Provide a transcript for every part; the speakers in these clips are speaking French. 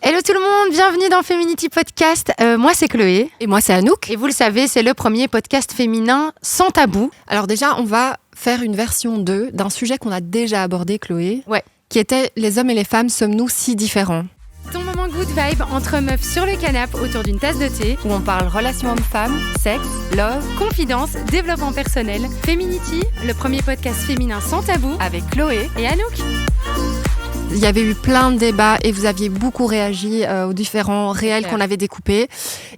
Hello tout le monde, bienvenue dans Feminity Podcast. Moi c'est Chloé. Et moi c'est Anouk. Et vous le savez, c'est le premier podcast féminin sans tabou. Alors déjà, on va faire une version 2 d'un sujet qu'on a déjà abordé, Chloé. Ouais. Qui était « Les hommes et les femmes, sommes-nous si différents ?» Ton moment good vibe entre meufs sur le canapé autour d'une tasse de thé où on parle relations hommes-femmes, sexe, love, confidence, développement personnel. Feminity, le premier podcast féminin sans tabou avec Chloé et Anouk. Il y avait eu plein de débats et vous aviez beaucoup réagi aux différents réels qu'on avait découpés.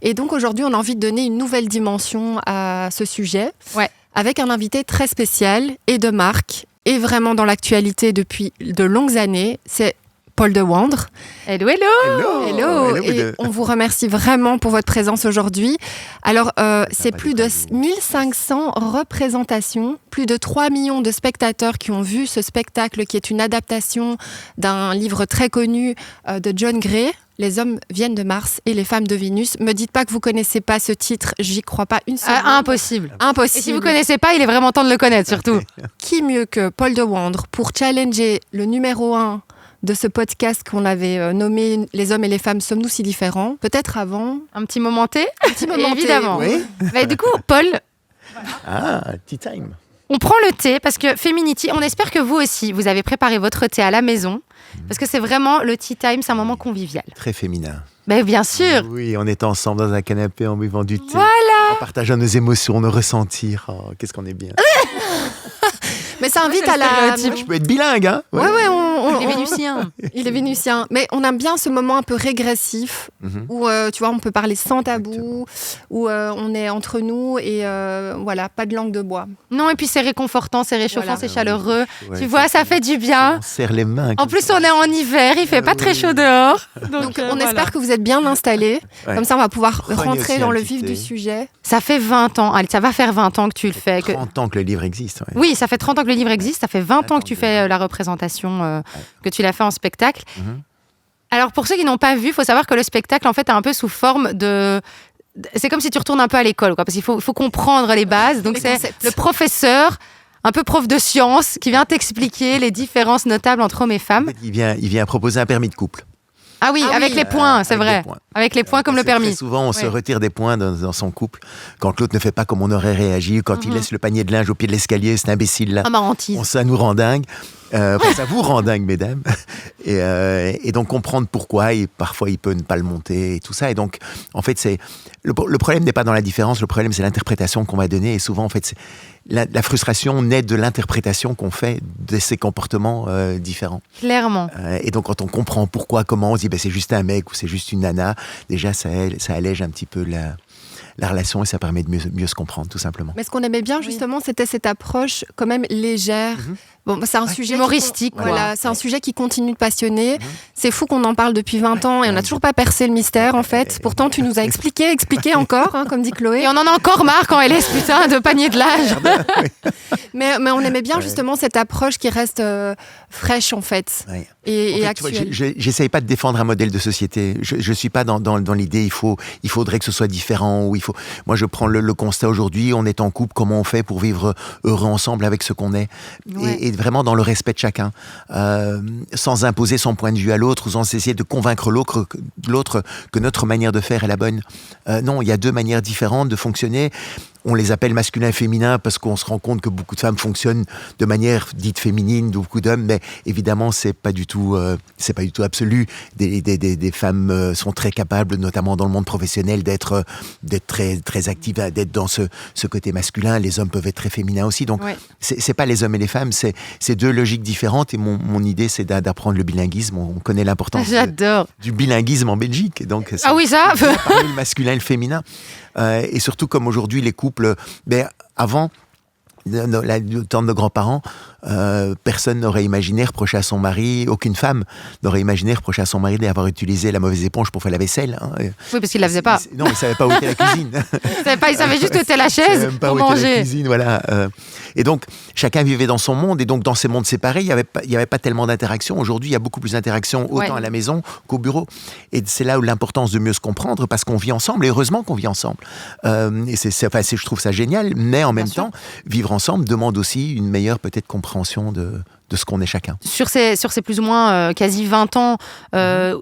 Et donc aujourd'hui, on a envie de donner une nouvelle dimension à ce sujet. Ouais. Avec un invité très spécial et de marque et vraiment dans l'actualité depuis de longues années. C'est Paul de Wandre. Hello, hello. Hello. Et on vous remercie vraiment pour votre présence aujourd'hui. Alors, c'est plus de 1500 représentations, plus de 3 millions de spectateurs qui ont vu ce spectacle qui est une adaptation d'un livre très connu de John Gray. Les hommes viennent de Mars et les femmes de Vénus. Me dites pas que vous connaissez pas ce titre, j'y crois pas une seconde. Impossible. Impossible. Et si vous connaissez pas, il est vraiment temps de le connaître surtout. Qui mieux que Paul de Wandre pour challenger le numéro 1 de ce podcast qu'on avait nommé « Les hommes et les femmes, sommes-nous si différents ?» Peut-être avant. Un petit moment thé. Un petit moment thé. Évidemment. Oui. Bah, du coup, Paul, Ah, tea time. on prend le thé parce que Feminity, on espère que vous aussi, vous avez préparé votre thé à la maison. Parce que c'est vraiment le tea time, c'est un moment convivial. Très féminin. Mais bien sûr. Oui, on est ensemble dans un canapé en buvant du thé. Voilà. En partageant nos émotions, nos ressentis. Oh, qu'est-ce qu'on est bien. Mais ça invite c'est à le la... stéréotype. Je peux être bilingue, hein. Ouais, Les Vénusiens. Il est vénusien. Mais on aime bien ce moment un peu régressif Mhm. où, tu vois, on peut parler sans tabou, où on est entre nous et voilà, pas de langue de bois. Non, et puis c'est réconfortant, c'est réchauffant, Voilà. c'est chaleureux. Ouais, Tu vois, ça fait du bien. On serre les mains. En plus, on est en hiver, il fait pas très chaud dehors. Donc on espère que vous êtes bien installés. Ouais. Comme ça, on va pouvoir Prenez rentrer aussi dans un le petit vif thé. du sujet. Ça fait 20 ans, allez, ça va faire 20 ans que tu le fais. 30 ans que le livre existe. Ouais. Oui, ça fait 30 ans que le livre existe, ça fait 20 ans que tu fais la représentation, que tu l'as fait en spectacle. Mhm. Alors, pour ceux qui n'ont pas vu, il faut savoir que le spectacle, en fait, est un peu sous forme de... C'est comme si tu retournes un peu à l'école, quoi, parce qu'il faut comprendre les bases. Donc, Les c'est concepts. le professeur, un peu prof de sciences, qui vient t'expliquer les différences notables entre hommes et En femmes. fait, il vient proposer un permis de couple. Ah oui, Ah avec oui, les points, c'est avec vrai. des points. Avec les points comme le Parce que permis. Très souvent, on se Ouais. retire des points dans son couple quand l'autre ne fait pas comme on aurait réagi, quand il laisse le panier de linge au pied de l'escalier, cet imbécile-là. Ah, ma hantise. Ça nous rend dingue. Enfin, ça vous rend dingue, mesdames. Et donc, comprendre pourquoi, et parfois, il peut ne pas le monter, et tout ça. Et donc, en fait, le problème n'est pas dans la différence, le problème, c'est l'interprétation qu'on va donner. Et souvent, en fait, la frustration naît de l'interprétation qu'on fait de ces comportements différents. Clairement. Et donc, quand on comprend pourquoi, comment, on se dit, c'est juste un mec ou c'est juste une nana, déjà, ça allège un petit peu la relation et ça permet de mieux se comprendre, tout simplement. Mais ce qu'on aimait bien, justement, c'était cette approche quand même légère. Bon, c'est un sujet humoristique, quoi. Voilà, c'est un sujet qui continue de passionner. C'est fou qu'on en parle depuis 20 ans et on n'a toujours pas percé le mystère, en fait. Pourtant, tu nous as expliqué encore, hein, comme dit Chloé. Et on en a encore marre quand elle laisse putain de panier de l'âge. Mais on aimait bien justement cette approche qui reste fraîche, en fait, Ouais. et En fait, tu vois, actuelle. j'essaye pas de défendre un modèle de société. Je suis pas dans l'idée il faudrait que ce soit différent ou Moi, je prends le constat aujourd'hui. On est en couple. Comment on fait pour vivre heureux ensemble avec ce qu'on est Ouais. et vraiment dans le respect de chacun, sans imposer son point de vue à l'autre, ou sans essayer de convaincre l'autre que notre manière de faire est la bonne. Non, il y a deux manières différentes de fonctionner. On les appelle masculin et féminin parce qu'on se rend compte que beaucoup de femmes fonctionnent de manière dite féminine, beaucoup d'hommes, mais évidemment c'est pas du tout absolu. Des femmes sont très capables, notamment dans le monde professionnel, d'être très très actives, d'être dans ce côté masculin. Les hommes peuvent être très féminins aussi. Donc Ouais. c'est pas les hommes et les femmes, c'est deux logiques différentes. Et mon idée c'est d'apprendre le bilinguisme. On connaît l'importance J'adore. du bilinguisme en Belgique. Et donc, Ah oui, ça. c'est bien de parler le masculin et le féminin. Et surtout, comme aujourd'hui, les couples, avant, du temps de nos grands-parents, personne n'aurait imaginé reprocher à son mari, aucune femme n'aurait imaginé reprocher à son mari d'avoir utilisé la mauvaise éponge pour faire la vaisselle. Hein. Oui, parce qu'il la faisait pas. Non, il ne savait pas où était la cuisine. Il savait juste où était la Il savait chaise même pas pour où était la manger. cuisine, voilà. Et donc, chacun vivait dans son monde. Et donc, dans ces mondes séparés, il n'y avait pas tellement d'interaction. Aujourd'hui, il y a beaucoup plus d'interaction, autant Ouais. à la maison qu'au bureau. Et c'est là où l'importance de mieux se comprendre, parce qu'on vit ensemble, et heureusement qu'on vit ensemble. Et je trouve ça génial, mais en même sûr. temps, vivre ensemble demande aussi une meilleure peut-être compréhension de de ce qu'on est chacun. Sur ces plus ou moins quasi 20 ans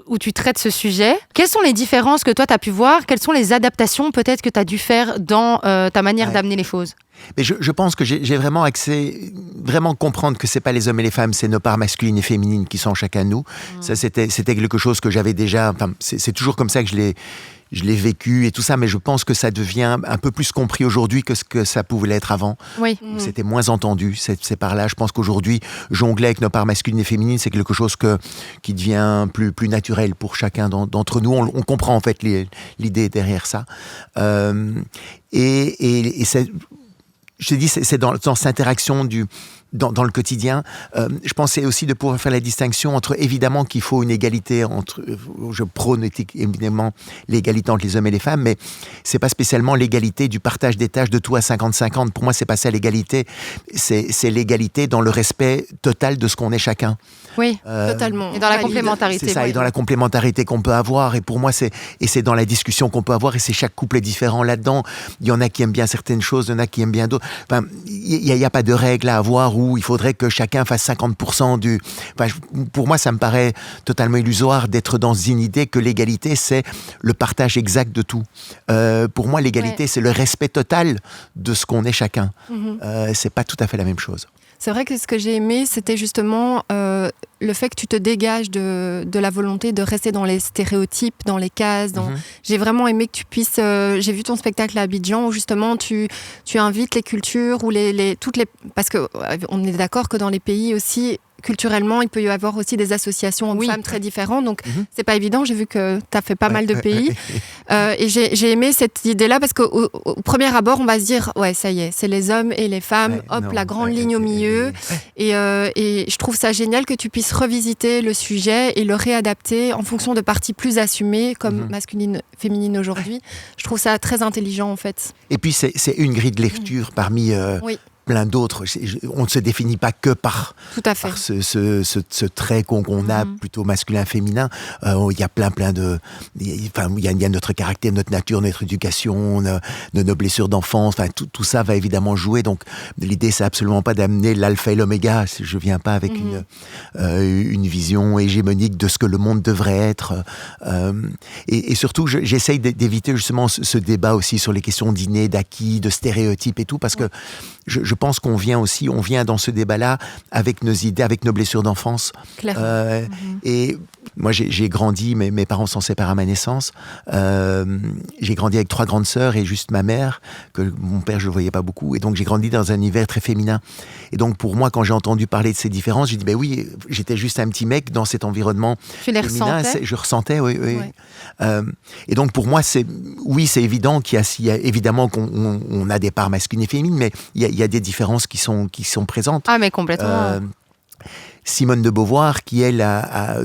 où tu traites ce sujet, quelles sont les différences que toi tu as pu voir? Quelles sont les adaptations peut-être que tu as dû faire dans ta manière d'amener les choses? Mais je pense que j'ai vraiment accès, vraiment comprendre que c'est pas les hommes et les femmes, c'est nos parts masculines et féminines qui sont chacun de nous. Ça, c'était quelque chose que j'avais déjà, enfin, c'est toujours comme ça que je l'ai vécu et tout ça, mais je pense que ça devient un peu plus compris aujourd'hui que ce que ça pouvait l'être avant. Oui. C'était moins entendu, ces parts-là. Je pense qu'aujourd'hui, jongler avec nos parts masculines et féminines, c'est quelque chose qui devient plus naturel pour chacun d'entre nous. On comprend en fait l'idée derrière ça. Et c'est... Je t'ai dit, c'est dans cette interaction dans le quotidien. Je pensais aussi de pouvoir faire la distinction entre, évidemment, qu'il faut une égalité entre, je prône évidemment l'égalité entre les hommes et les femmes, mais c'est pas spécialement l'égalité du partage des tâches de tout à 50-50. Pour moi, c'est pas ça l'égalité. C'est l'égalité dans le respect total de ce qu'on est chacun. Oui, totalement. Et dans la complémentarité. C'est ça, et dans la complémentarité qu'on peut avoir. Et pour moi, c'est dans la discussion qu'on peut avoir. Et c'est chaque couple est différent là-dedans. Il y en a qui aiment bien certaines choses, il y en a qui aiment bien d'autres. Enfin, il n'y a pas de règle à avoir où il faudrait que chacun fasse 50% du... Enfin, pour moi, ça me paraît totalement illusoire d'être dans une idée que l'égalité, c'est le partage exact de tout. Pour moi, l'égalité, c'est le respect total de ce qu'on est chacun. C'est pas tout à fait la même chose. C'est vrai que ce que j'ai aimé, c'était justement le fait que tu te dégages de la volonté de rester dans les stéréotypes, dans les cases. J'ai vraiment aimé que tu puisses... j'ai vu ton spectacle à Abidjan où justement tu invites les cultures ou toutes les... Parce qu'on est d'accord que dans les pays aussi... Culturellement, il peut y avoir aussi des associations hommes-femmes très différentes, donc c'est pas évident. J'ai vu que tu as fait pas mal de pays. Et j'ai aimé cette idée-là parce qu'au premier abord, on va se dire, ouais, ça y est, c'est les hommes et les femmes, la grande ligne au milieu. Et je trouve ça génial que tu puisses revisiter le sujet et le réadapter en fonction de parties plus assumées, comme masculine, féminine aujourd'hui. Je trouve ça très intelligent, en fait. Et puis, c'est une grille de lecture parmi... plein d'autres. On ne se définit pas que par ce trait qu'on a plutôt masculin-féminin. Il y a plein de... Enfin, il y a notre caractère, notre nature, notre éducation, nos blessures d'enfance. Enfin, tout ça va évidemment jouer. Donc, l'idée, c'est absolument pas d'amener l'alpha et l'oméga. Je viens pas avec une vision hégémonique de ce que le monde devrait être. Et surtout, j'essaye d'éviter justement ce débat aussi sur les questions d'inné, d'acquis, de stéréotypes et tout, parce que je pense qu'on vient dans ce débat-là avec nos idées, avec nos blessures d'enfance. Et moi, j'ai grandi, mes parents sont séparés à ma naissance. J'ai grandi avec 3 grandes sœurs et juste ma mère, que mon père, je le voyais pas beaucoup. Et donc, j'ai grandi dans un univers très féminin. Et donc, pour moi, quand j'ai entendu parler de ces différences, j'ai dit, oui, j'étais juste un petit mec dans cet environnement féminin. Tu les ressentais ? Je ressentais, oui. Et donc, pour moi, c'est évident qu'il y a évidemment qu'on a des parts masculines et féminines, mais il y a des différences qui sont présentes. Ah, mais complètement. Simone de Beauvoir, qui elle a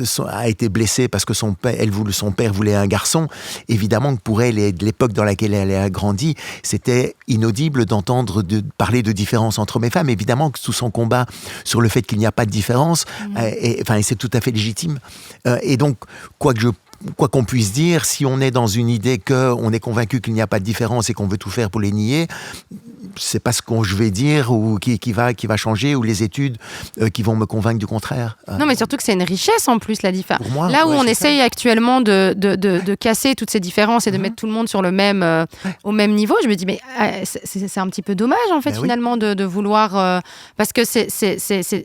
été blessée parce que son père voulait un garçon. Évidemment que pour elle, et de l'époque dans laquelle elle a grandi, c'était inaudible d'entendre parler de différence entre hommes et femmes. Évidemment que tout son combat sur le fait qu'il n'y a pas de différence, et c'est tout à fait légitime. Et donc, quoi qu'on puisse dire, si on est dans une idée qu'on est convaincu qu'il n'y a pas de différence et qu'on veut tout faire pour les nier, c'est pas ce que je vais dire ou qui va changer, ou les études qui vont me convaincre du contraire. Non, mais surtout que c'est une richesse en plus, la différence. Là où on essaye actuellement de casser toutes ces différences et de mettre tout le monde sur le même, au même niveau, je me dis, mais c'est un petit peu dommage en fait, finalement, de vouloir... parce que c'est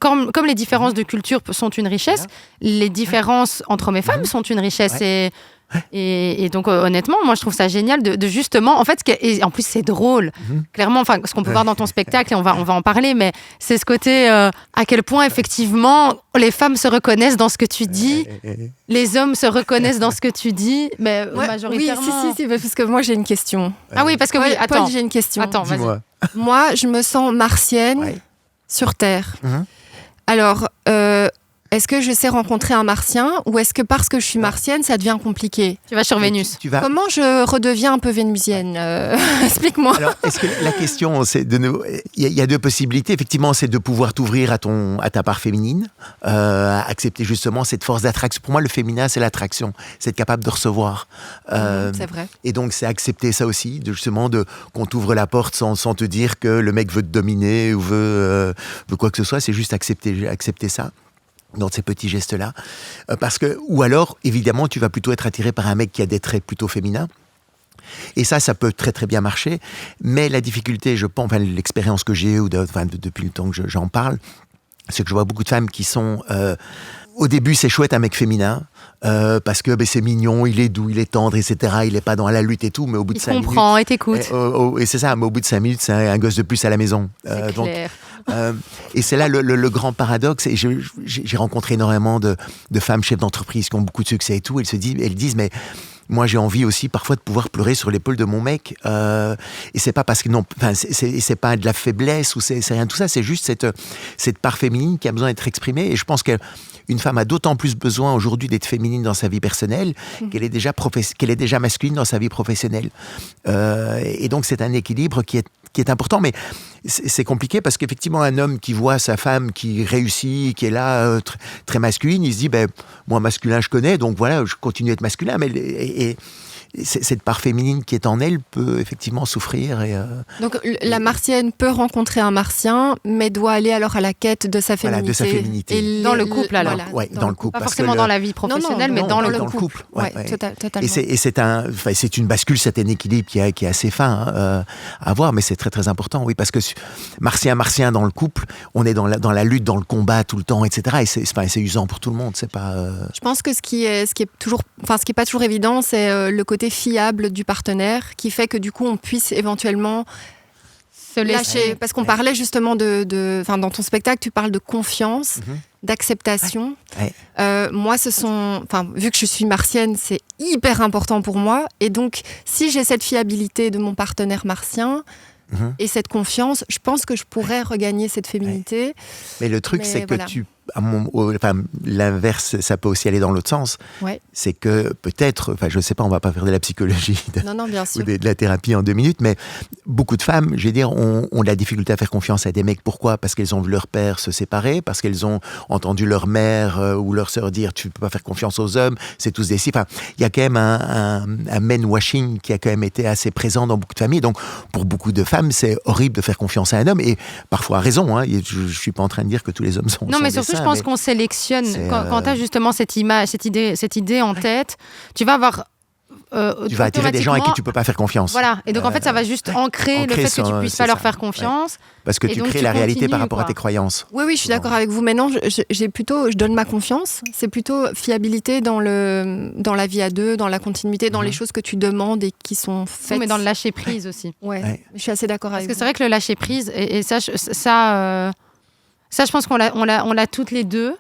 comme les différences de culture sont une richesse, les différences entre hommes et femmes sont une richesse. Et donc honnêtement, moi je trouve ça génial de justement, en fait, et en plus c'est drôle, clairement, enfin ce qu'on peut voir dans ton spectacle, et on va en parler, mais c'est ce côté à quel point effectivement les femmes se reconnaissent dans ce que tu dis, les hommes se reconnaissent dans ce que tu dis, mais majoritairement. Oui, parce que moi j'ai une question. Ah oui, parce que attends, Paul, j'ai une question. Attends, vas-y. Moi je me sens martienne sur Terre. Alors est-ce que je sais rencontrer un martien ou est-ce que parce que je suis martienne, ça devient compliqué? Tu vas sur Vénus. Comment je redeviens un peu vénusienne? Explique-moi. Alors, est-ce que la question, c'est il y a deux possibilités. Effectivement, c'est de pouvoir t'ouvrir à ta part féminine, accepter justement cette force d'attraction. Pour moi, le féminin, c'est l'attraction. C'est être capable de recevoir. C'est vrai. Et donc, c'est accepter ça aussi, justement, qu'on t'ouvre la porte sans te dire que le mec veut te dominer ou veut quoi que ce soit. C'est juste accepter ça. Dans ces petits gestes-là. Parce que, ou alors, évidemment, tu vas plutôt être attiré par un mec qui a des traits plutôt féminins. Et ça peut très très bien marcher. Mais la difficulté, je pense, l'expérience que j'ai depuis le temps que j'en parle, c'est que je vois beaucoup de femmes qui sont... au début, c'est chouette un mec féminin. Parce que c'est mignon, il est doux, il est tendre, etc. Il n'est pas dans la lutte et tout, mais au bout de 5 minutes... Il comprend et t'écoute. Et c'est ça, mais au bout de 5 minutes, c'est un gosse de plus à la maison. C'est clair. Et c'est là le grand paradoxe. Et j'ai rencontré énormément de femmes chefs d'entreprise qui ont beaucoup de succès et tout. Elles disent, mais moi j'ai envie aussi parfois de pouvoir pleurer sur l'épaule de mon mec. Et c'est pas parce que c'est pas de la faiblesse ou c'est rien de tout ça. C'est juste cette part féminine qui a besoin d'être exprimée. Et je pense qu'une femme a d'autant plus besoin aujourd'hui d'être féminine dans sa vie personnelle qu'elle est déjà masculine dans sa vie professionnelle. Et donc c'est un équilibre qui est important, mais c'est compliqué parce qu'effectivement un homme qui voit sa femme qui réussit, qui est là très masculine, il se dit moi masculin je connais, donc voilà, je continue à être masculin, mais cette part féminine qui est en elle peut effectivement souffrir. Donc la martienne peut rencontrer un martien, mais doit aller alors à la quête de sa féminité. Voilà, de sa féminité. Dans le couple alors. Voilà, ouais, dans le couple. Pas forcément dans la vie professionnelle, mais dans le couple. Ouais, totalement. Et c'est une bascule, c'est un équilibre qui est assez fin à avoir, mais c'est très très important, oui, parce que martien dans le couple, on est dans la lutte, dans le combat tout le temps, etc. Et c'est usant pour tout le monde. C'est pas. Je pense que ce qui est pas toujours évident, c'est le côté fiable du partenaire qui fait que du coup on puisse éventuellement se lâcher. Parce qu'on parlait justement dans ton spectacle, tu parles de confiance, d'acceptation. Ouais. Moi, vu que je suis martienne, c'est hyper important pour moi. Et donc, si j'ai cette fiabilité de mon partenaire martien et cette confiance, je pense que je pourrais regagner cette féminité. Ouais. Mais le truc, c'est que l'inverse, ça peut aussi aller dans l'autre sens. Ouais. C'est que peut-être, je ne sais pas, on ne va pas faire de la psychologie bien sûr. ou de la thérapie en 2 minutes, mais beaucoup de femmes, je veux dire, ont de la difficulté à faire confiance à des mecs. Pourquoi ? Parce qu'elles ont vu leur père se séparer, parce qu'elles ont entendu leur mère ou leur sœur dire « tu ne peux pas faire confiance aux hommes, c'est tous des si ». Enfin, il y a quand même un men-washing qui a quand même été assez présent dans beaucoup de familles. Donc, pour beaucoup de femmes, c'est horrible de faire confiance à un homme, et parfois à raison. Je ne suis pas en train de dire que tous les hommes sont mais surtout, je pense qu'on sélectionne. Quand tu as justement cette image, cette idée en tête, tu vas avoir... tu vas attirer des gens à qui tu ne peux pas faire confiance. Voilà, et donc en fait, ça va juste ancrer le fait que tu ne puisses pas leur faire confiance. Ouais. Parce que tu crées la réalité par rapport à tes croyances. Oui, je suis d'accord avec vous. Maintenant, je donne ma confiance. C'est plutôt fiabilité dans la vie à deux, dans la continuité, dans les choses que tu demandes et qui sont faites. Oui, mais dans le lâcher-prise aussi. Ouais. Je suis assez d'accord avec vous. Parce que c'est vrai que le lâcher-prise, et ça, je pense qu'on l'a toutes les deux.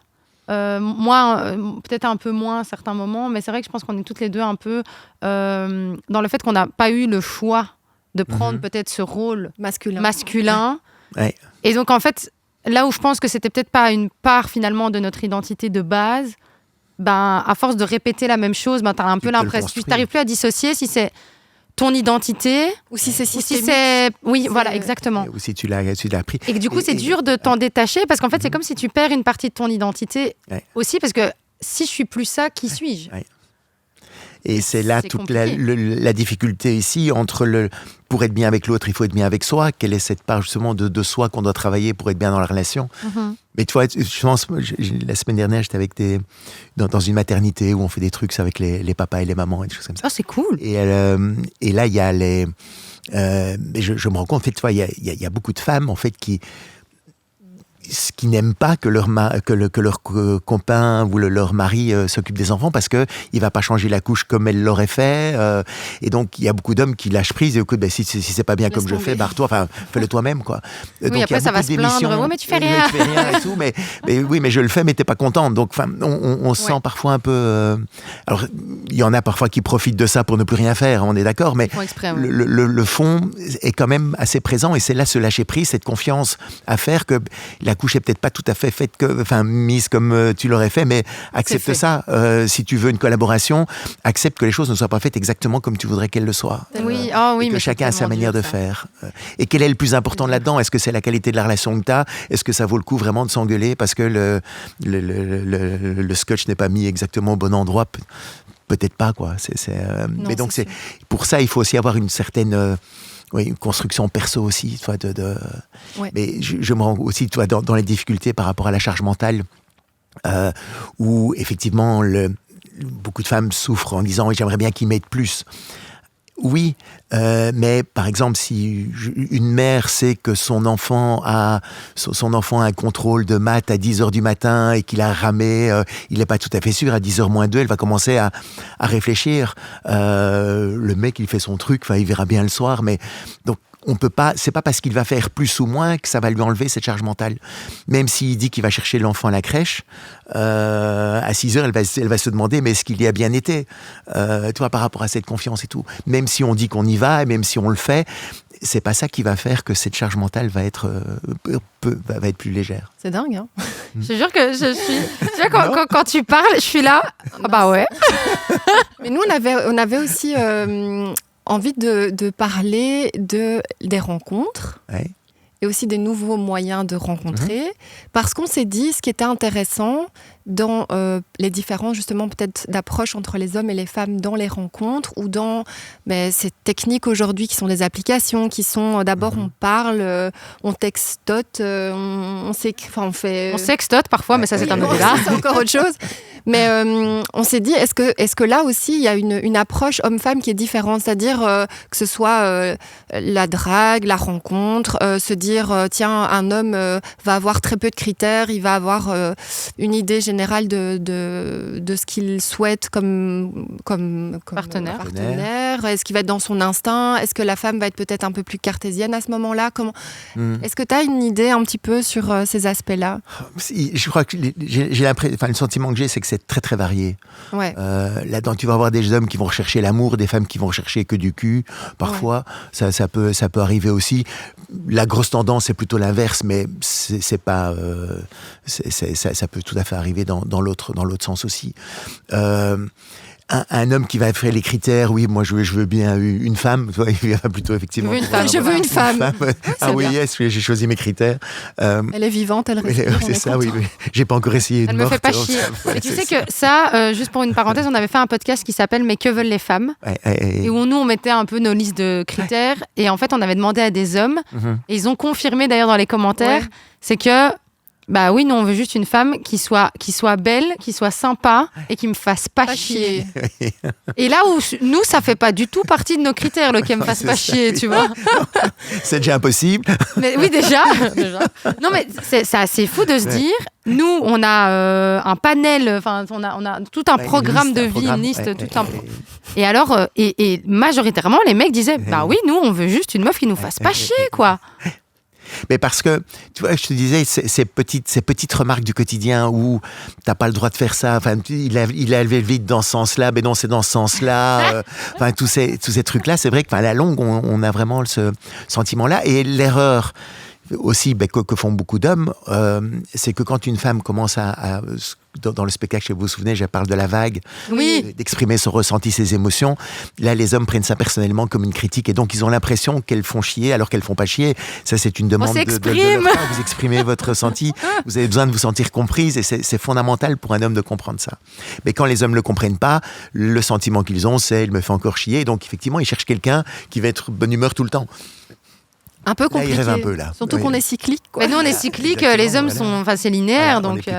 Moi, peut-être un peu moins à certains moments, mais c'est vrai que je pense qu'on est toutes les deux un peu dans le fait qu'on n'a pas eu le choix de prendre peut-être ce rôle masculin. Ouais. Et donc, en fait, là où je pense que c'était peut-être pas une part finalement de notre identité de base, à force de répéter la même chose, tu as un peu l'impression, tu n'arrives plus à dissocier si c'est ton identité ou si c'est systémique. Voilà, exactement. Ou si tu l'as pris. Et que du coup, c'est dur de t'en détacher parce qu'en fait, c'est comme si tu perds une partie de ton identité aussi, parce que si je suis plus ça, qui suis-je ? Et c'est là toute la difficulté ici entre pour être bien avec l'autre, il faut être bien avec soi. Quelle est cette part justement de soi qu'on doit travailler pour être bien dans la relation ? Mais tu vois, je pense, la semaine dernière, j'étais avec dans une maternité où on fait des trucs avec les papas et les mamans et des choses comme ça. Oh, c'est cool. Et là, il y a je me rends compte, en fait, tu vois, il y a beaucoup de femmes en fait qui n'aiment pas que leur copain ou leur mari s'occupe des enfants parce que il va pas changer la couche comme elle l'aurait fait. Et donc il y a beaucoup d'hommes qui lâchent prise et écoute, si c'est pas bien comme je fais, barre-toi, fais-le toi-même, quoi. Oui, donc après ça va se plaindre. Oui, mais tu fais rien. Et tout, mais oui, mais je le fais, mais t'es pas contente. Donc on se sent parfois un peu. Alors il y en a parfois qui profitent de ça pour ne plus rien faire. On est d'accord, mais le fond est quand même assez présent et c'est là ce lâcher prise, cette confiance à faire que la couche est peut-être pas tout à fait mise comme tu l'aurais fait, mais accepte ça. Si tu veux une collaboration, accepte que les choses ne soient pas faites exactement comme tu voudrais qu'elles le soient. Oui, et que chacun a sa manière de faire. Et quel est le plus important là-dedans? Est-ce que c'est la qualité de la relation que tu as? Est-ce que ça vaut le coup vraiment de s'engueuler parce que le scotch n'est pas mis exactement au bon endroit? Peut-être pas, quoi. Mais donc, pour ça, il faut aussi avoir une certaine une construction perso aussi. Mais je me rends aussi dans les difficultés par rapport à la charge mentale, où effectivement, beaucoup de femmes souffrent en disant « j'aimerais bien qu'ils m'aident plus ». Oui, mais par exemple, si une mère sait que son enfant a un contrôle de maths à 10h du matin et qu'il a ramé, il n'est pas tout à fait sûr, à 10h moins 2, elle va commencer à réfléchir. Le mec, il fait son truc, il verra bien le soir, mais donc on peut pas, c'est pas parce qu'il va faire plus ou moins que ça va lui enlever cette charge mentale. Même s'il dit qu'il va chercher l'enfant à la crèche, à 6h, elle va se demander, mais est-ce qu'il y a bien été? Par rapport à cette confiance et tout. Même si on dit qu'on y va, et même si on le fait, c'est pas ça qui va faire que cette charge mentale va être plus légère. C'est dingue, hein? Je te jure que je suis... Tu vois, quand tu parles, je suis là. Ah bah ouais. Mais nous, on avait aussi... envie de parler des rencontres et aussi des nouveaux moyens de rencontrer, parce qu'on s'est dit, ce qui était intéressant dans les différences justement peut-être d'approche entre les hommes et les femmes dans les rencontres ou dans ces techniques aujourd'hui qui sont des applications, qui sont d'abord on parle, on textote, on fait... On sextote parfois, mais ça c'est un autre débat. C'est encore autre chose. Mais on s'est dit, est-ce que là aussi, il y a une approche homme-femme qui est différente? C'est-à-dire que ce soit la drague, la rencontre, se dire, tiens, un homme va avoir très peu de critères, il va avoir une idée générale de ce qu'il souhaite comme partenaire. Est-ce qu'il va être dans son instinct? Est-ce que la femme va être peut-être un peu plus cartésienne à ce moment-là? Est-ce que tu as une idée un petit peu sur ces aspects-là? Je crois que j'ai l'impression, le sentiment que j'ai, c'est que c'est très très varié. Ouais. Là-dedans, tu vas avoir des hommes qui vont rechercher l'amour, des femmes qui vont rechercher que du cul. Parfois, ça peut arriver aussi. La grosse tendance, c'est plutôt l'inverse, mais c'est pas. Ça peut tout à fait arriver dans l'autre sens aussi. Un homme qui va faire les critères, oui, moi je veux bien une femme, il va plutôt effectivement. Je veux une femme. Ah oui, yes, j'ai choisi mes critères. Elle est vivante, elle respire. C'est ça, oui. J'ai pas encore essayé une morte. Elle me fait pas chier. Mais tu sais que ça, juste pour une parenthèse, on avait fait un podcast qui s'appelle Mais que veulent les femmes, et où nous on mettait un peu nos listes de critères, et en fait on avait demandé à des hommes, et ils ont confirmé d'ailleurs dans les commentaires, c'est que bah oui, nous on veut juste une femme qui soit belle, qui soit sympa et qui me fasse pas chier. Et là où nous ça fait pas du tout partie de nos critères, qu'elle me fasse pas chier, tu vois. C'est déjà impossible. Mais oui déjà. Non mais c'est assez fou de se dire, nous on a un panel, enfin on a tout un programme de vie, une liste, tout un. Et alors et majoritairement les mecs disaient bah oui, nous on veut juste une meuf qui nous fasse pas chier quoi. Mais parce que, tu vois, je te disais, ces petites remarques du quotidien où t'as pas le droit de faire ça, enfin, il a élevé le vide dans ce sens-là, mais non, c'est dans ce sens-là, enfin, tous ces trucs-là, c'est vrai qu'à la longue, on a vraiment ce sentiment-là. Et l'erreur aussi que font beaucoup d'hommes, c'est que quand une femme commence dans le spectacle, si vous vous souvenez, je parle de la vague, d'exprimer son ressenti, ses émotions. Là, les hommes prennent ça personnellement comme une critique et donc ils ont l'impression qu'elles font chier alors qu'elles font pas chier. Ça, c'est une demande de leur part. Vous exprimez votre ressenti, vous avez besoin de vous sentir comprise et c'est fondamental pour un homme de comprendre ça. Mais quand les hommes le comprennent pas, le sentiment qu'ils ont, c'est « il me fait encore chier ». Donc effectivement, ils cherchent quelqu'un qui va être bonne humeur tout le temps. Un peu compliqué. Là, il rêve un peu, là. Surtout qu'on est cyclique. Quoi. Mais nous, on est cyclique, les hommes sont, c'est linéaire, donc. Plutôt,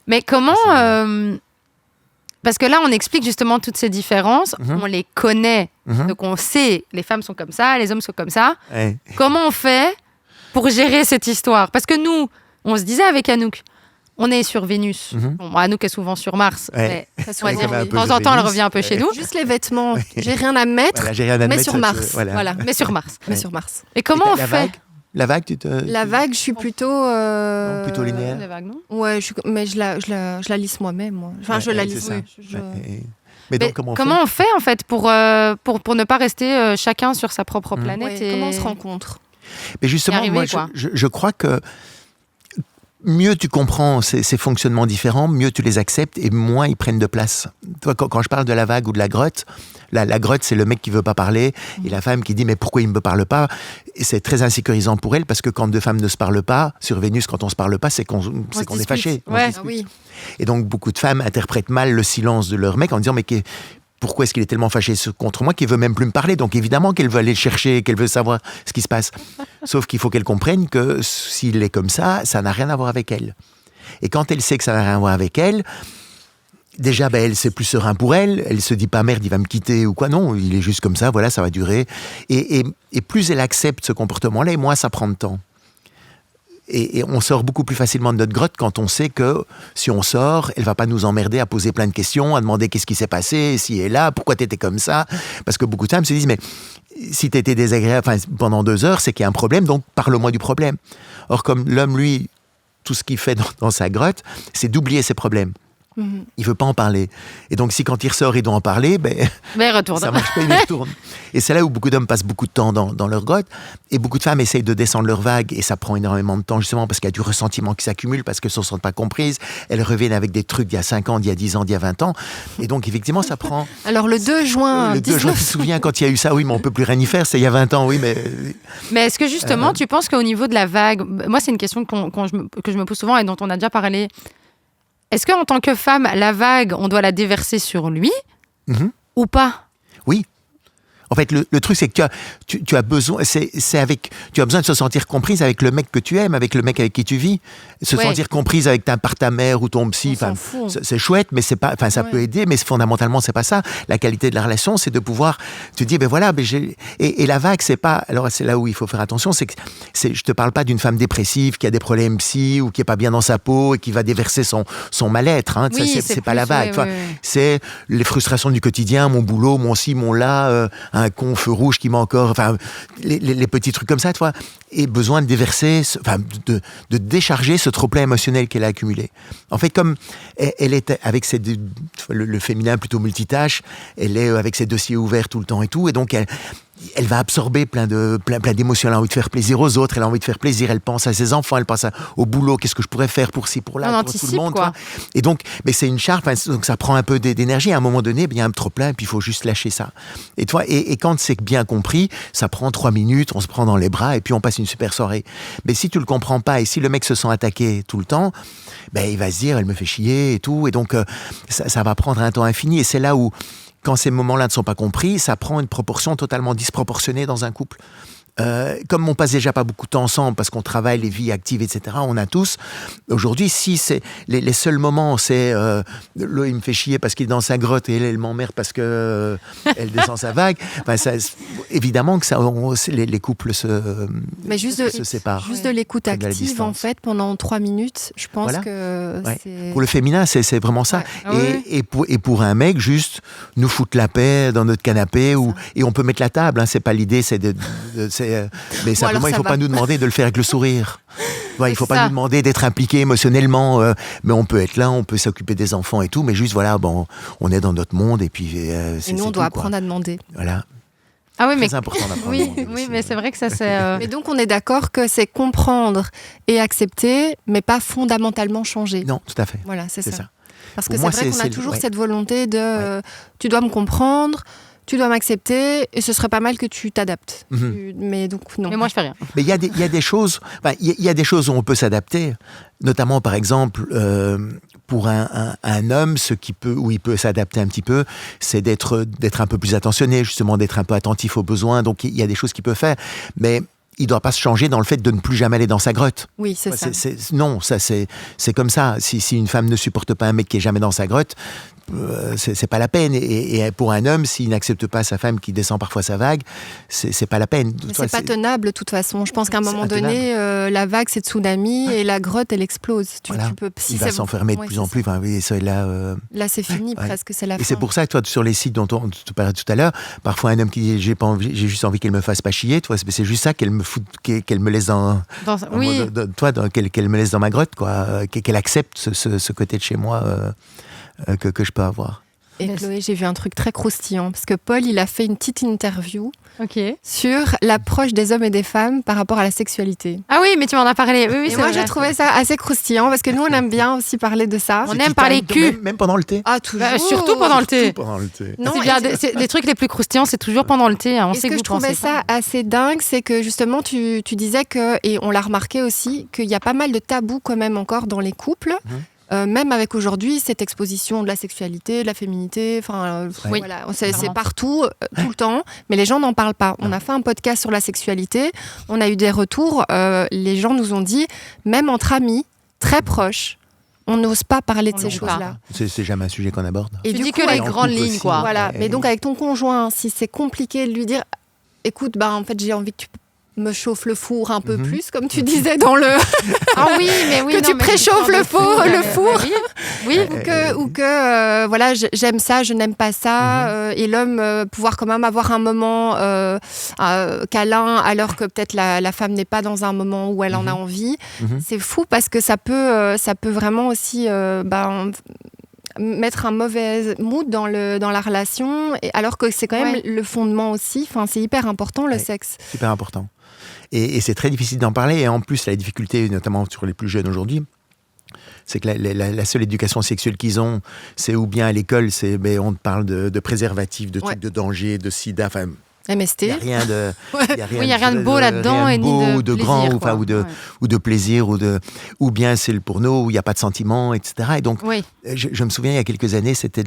mais comment parce que là, on explique justement toutes ces différences, on les connaît, donc on sait, les femmes sont comme ça, les hommes sont comme ça. Comment on fait pour gérer cette histoire? Parce que nous, on se disait avec Anouk, on est sur Vénus. Bon, Anouk est souvent sur Mars. Mais de temps en temps, elle revient un peu chez nous. Juste les vêtements. J'ai rien à mettre, mais sur Mars. Voilà, mais sur Mars. Mais sur Mars. Et comment on fait? La vague, La vague, je suis plutôt... plutôt linéaire. La vague, non? Ouais, mais je la lisse moi-même. Moi. Enfin, je la lisse. Mais donc, comment on fait en fait pour ne pas rester chacun sur sa propre planète Comment on se rencontre? Mais justement, moi, je crois que mieux tu comprends ces fonctionnements différents, mieux tu les acceptes et moins ils prennent de place. Toi, quand je parle de la vague ou de la grotte, la grotte, c'est le mec qui veut pas parler et la femme qui dit mais pourquoi il me parle pas? Et c'est très insécurisant pour elle parce que quand deux femmes ne se parlent pas, sur Vénus, quand on se parle pas, c'est qu'on est fâché. Ouais. Oui. Et donc beaucoup de femmes interprètent mal le silence de leur mec en disant mais pourquoi est-ce qu'il est tellement fâché contre moi qu'il veut même plus me parler? Donc évidemment qu'elle veut aller le chercher, qu'elle veut savoir ce qui se passe. Sauf qu'il faut qu'elle comprenne que s'il est comme ça n'a rien à voir avec elle. Et quand elle sait que ça n'a rien à voir avec elle, déjà, elle, c'est plus serein pour elle. Elle se dit pas merde, il va me quitter ou quoi. Non, il est juste comme ça, voilà, ça va durer. Et plus elle accepte ce comportement-là, et moins ça prend de temps. Et on sort beaucoup plus facilement de notre grotte quand on sait que si on sort, elle va pas nous emmerder à poser plein de questions, à demander qu'est-ce qui s'est passé, si elle est là, pourquoi t'étais comme ça. Parce que beaucoup de femmes se disent, mais si t'étais désagréable pendant 2 heures, c'est qu'il y a un problème, donc parle-moi du problème. Or, comme l'homme, lui, tout ce qu'il fait dans sa grotte, c'est d'oublier ses problèmes. Il veut pas en parler. Et donc, si quand il ressort, il doit en parler, il retourne. Ça marche pas, il retourne. Et c'est là où beaucoup d'hommes passent beaucoup de temps dans leur grotte. Et beaucoup de femmes essayent de descendre leur vague. Et ça prend énormément de temps, justement, parce qu'il y a du ressentiment qui s'accumule, parce qu'elles ne se sentent pas comprises. Elles reviennent avec des trucs d'il y a 5 ans, d'il y a 10 ans, d'il y a 20 ans. Et donc, effectivement, ça prend... Alors, le 2 juin... Le 2 juin, tu te souviens quand il y a eu ça? Oui, mais on peut plus rien y faire. C'est il y a 20 ans, oui, mais... Mais est-ce que, justement, tu penses qu'au niveau de la vague... Moi, c'est une question que je me pose souvent et dont on a déjà parlé... Est-ce qu'en tant que femme, la vague, on doit la déverser sur lui ou pas? Oui. En fait, le truc, c'est que tu as besoin, tu as besoin de se sentir comprise avec le mec que tu aimes, avec le mec avec qui tu vis. Se sentir comprise par ta mère ou ton psy, c'est chouette, mais c'est pas, ça peut aider, mais fondamentalement, c'est pas ça. La qualité de la relation, c'est de pouvoir te dire, et la vague, c'est pas, alors c'est là où il faut faire attention, je te parle pas d'une femme dépressive qui a des problèmes psy ou qui est pas bien dans sa peau et qui va déverser son mal-être, hein. C'est pas la vague. C'est les frustrations du quotidien, mon boulot, mon ci, mon là, un con feu rouge qui m'a encore... les petits trucs comme ça, tu vois. Et besoin de déverser, de décharger ce trop-plein émotionnel qu'elle a accumulé. En fait, comme elle est avec le féminin plutôt multitâche, elle est avec ses dossiers ouverts tout le temps et tout, et donc elle va absorber plein d'émotions. Elle a envie de faire plaisir aux autres, elle a envie de faire plaisir, elle pense à ses enfants, elle pense au boulot, qu'est-ce que je pourrais faire pour ci, pour là, pour tout le monde. Quoi. Et donc, mais c'est une charge, donc ça prend un peu d'énergie. À un moment donné, il y a un trop plein, et puis il faut juste lâcher ça. Et toi, et quand c'est bien compris, ça prend 3 minutes, on se prend dans les bras, et puis on passe une super soirée. Mais si tu le comprends pas, et si le mec se sent attaqué tout le temps, il va se dire, elle me fait chier et tout, et donc ça va prendre un temps infini. Et c'est là où, quand ces moments-là ne sont pas compris, ça prend une proportion totalement disproportionnée dans un couple. Comme on passe déjà pas beaucoup de temps ensemble parce qu'on travaille, les vies actives, etc., on a tous. Aujourd'hui, si c'est les seuls moments, c'est là, il me fait chier parce qu'il est dans sa grotte et elle m'emmerde parce que elle descend sa vague. Évidemment que les couples se séparent. Juste de l'écoute active, en fait, pendant 3 minutes, je pense que c'est... Pour le féminin, c'est vraiment ça. Ouais. Et pour un mec, juste nous foutre la paix dans notre canapé et on peut mettre la table. Hein, c'est pas l'idée, mais simplement, il ne faut pas nous demander de le faire avec le sourire. Il ne faut pas nous demander d'être impliqué émotionnellement, mais on peut être là, on peut s'occuper des enfants et tout, mais juste, on est dans notre monde et puis et nous, on doit apprendre à demander. Voilà. Ah oui, mais c'est important d'apprendre à demander. Oui, mais c'est vrai que ça, c'est... Mais donc, on est d'accord que c'est comprendre et accepter, mais pas fondamentalement changer. Non, tout à fait. Voilà, c'est ça. Parce que pour moi, c'est vrai qu'on a toujours cette volonté de tu dois me comprendre, tu dois m'accepter, et ce serait pas mal que tu t'adaptes. Mais donc, non. Mais moi, je fais rien. Mais il y a des choses, il y a des choses où on peut s'adapter. Notamment, par exemple, pour un homme, où il peut s'adapter un petit peu, c'est d'être un peu plus attentionné, justement, d'être un peu attentif aux besoins. Donc, il y a des choses qu'il peut faire. Mais il ne doit pas se changer dans le fait de ne plus jamais aller dans sa grotte. Oui, c'est ça. C'est comme ça. Si une femme ne supporte pas un mec qui est jamais dans sa grotte, c'est pas la peine. Et pour un homme, s'il n'accepte pas sa femme qui descend parfois sa vague, c'est pas la peine. Mais c'est pas tenable de toute façon. Je pense qu'à un moment donné, la vague c'est tsunami et la grotte elle explose. Il va s'enfermer de plus en plus. Là c'est fini presque, c'est la fin. Et c'est pour ça que toi, sur les sites dont on te parlait tout à l'heure, parfois un homme qui dit j'ai juste envie qu'elle me fasse pas chier. C'est juste ça qu'elle me laisse qu'elle me laisse dans ma grotte, quoi. Qu'elle accepte ce côté de chez moi. Que je peux avoir. Et Chloé, j'ai vu un truc très croustillant, parce que Paul, il a fait une petite interview sur l'approche des hommes et des femmes par rapport à la sexualité. Ah oui, mais tu m'en as parlé. Oui, et moi, j'ai trouvé ça assez croustillant, parce que nous, on aime bien aussi parler de ça. On aime parler cul. Même pendant le thé. Ah, toujours. Surtout pendant le thé. Non, c'est les trucs les plus croustillants, c'est toujours pendant le thé. On sait que je trouvais ça assez dingue, c'est que justement, tu disais que, et on l'a remarqué aussi, qu'il y a pas mal de tabous quand même encore dans les couples. Même avec aujourd'hui cette exposition de la sexualité, de la féminité, voilà, c'est partout, tout le temps, mais les gens n'en parlent pas. On a fait un podcast sur la sexualité, on a eu des retours, les gens nous ont dit, même entre amis, très proches, on n'ose pas parler de ces choses-là. C'est jamais un sujet qu'on aborde. Et tu dis que les grandes lignes, quoi. Voilà, mais donc avec ton conjoint, si c'est compliqué de lui dire, écoute, en fait, j'ai envie que tu me chauffe le four un peu plus, comme tu disais dans le... Ah oui, mais oui. Que tu préchauffes le four. Oui. Ou que voilà, j'aime ça, je n'aime pas ça. Et l'homme, pouvoir quand même avoir un moment câlin, alors que peut-être la femme n'est pas dans un moment où elle en a envie. C'est fou parce que ça peut vraiment aussi... mettre un mauvais mood dans la relation, alors que c'est quand même le fondement aussi. Enfin, c'est hyper important, le sexe. Super important. Et c'est très difficile d'en parler. Et en plus, la difficulté, notamment sur les plus jeunes aujourd'hui, c'est que la seule éducation sexuelle qu'ils ont, c'est ou bien à l'école, on parle de préservatifs, de trucs de danger, de sida, enfin... MST. Il n'y a rien de, il y a rien de beau là-dedans et ni de grand plaisir, ou de plaisir ou bien c'est le porno où il n'y a pas de sentiments, etc. Et donc je me souviens il y a quelques années, c'était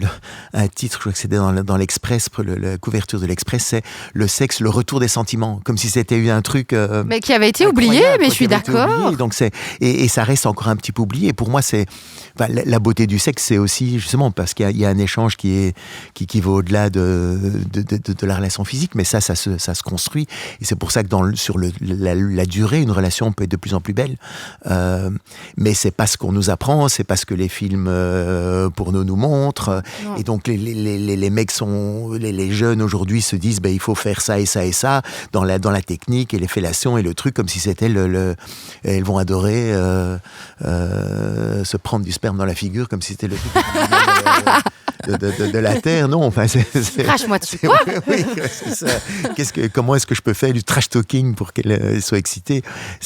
un titre, je crois que c'était dans l'Express, la couverture de l'Express, c'est le sexe, le retour des sentiments, comme si c'était eu un truc mais qui avait été oublié, mais je suis d'accord. Donc et ça reste encore un petit peu oublié. Et pour moi la beauté du sexe, c'est aussi justement parce qu'il y a un échange qui va au-delà de la relation physique, mais ça se construit. Et c'est pour ça que sur la durée, une relation peut être de plus en plus belle. Mais c'est pas ce qu'on nous apprend, c'est pas ce que les films porno nous montrent. Et donc les mecs les jeunes aujourd'hui se disent il faut faire ça et ça et ça dans la technique et les fellations et le truc, comme si c'était elles vont adorer se prendre du sperme dans la figure, comme si c'était le truc de la terre. Non, enfin crache-moi dessus. Oui, c'est ça. Comment est-ce que je peux faire du trash talking pour qu'elle soit excitée?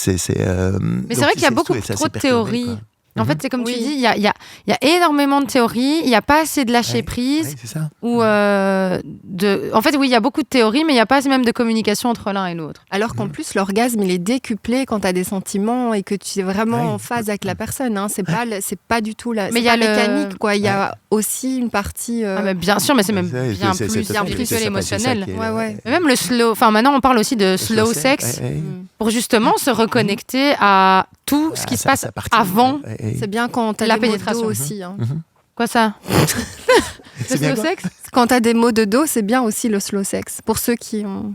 Mais c'est vrai qu'il y a beaucoup trop de théories. En fait, c'est comme tu dis, il y a énormément de théories, il n'y a pas assez de lâcher prise. C'est ça. En fait, oui, il y a beaucoup de théories, mais il n'y a pas assez même de communication entre l'un et l'autre. Alors qu'en plus, l'orgasme, il est décuplé quand tu as des sentiments et que tu es vraiment en phase avec la personne. Hein. C'est pas du tout la mécanique, quoi. Il y a aussi une partie... mais bien sûr, mais c'est même bien plus que l'émotionnel. Mais même le slow... Enfin, maintenant, on parle aussi de slow sex pour justement se reconnecter à tout ce qui se passe avant. C'est bien quand t'as la des pénétration mots de dos aussi. Hein. Quoi ça? Le slow sex? Quand t'as des mots de dos, c'est bien aussi le slow sex. Pour ceux qui ont...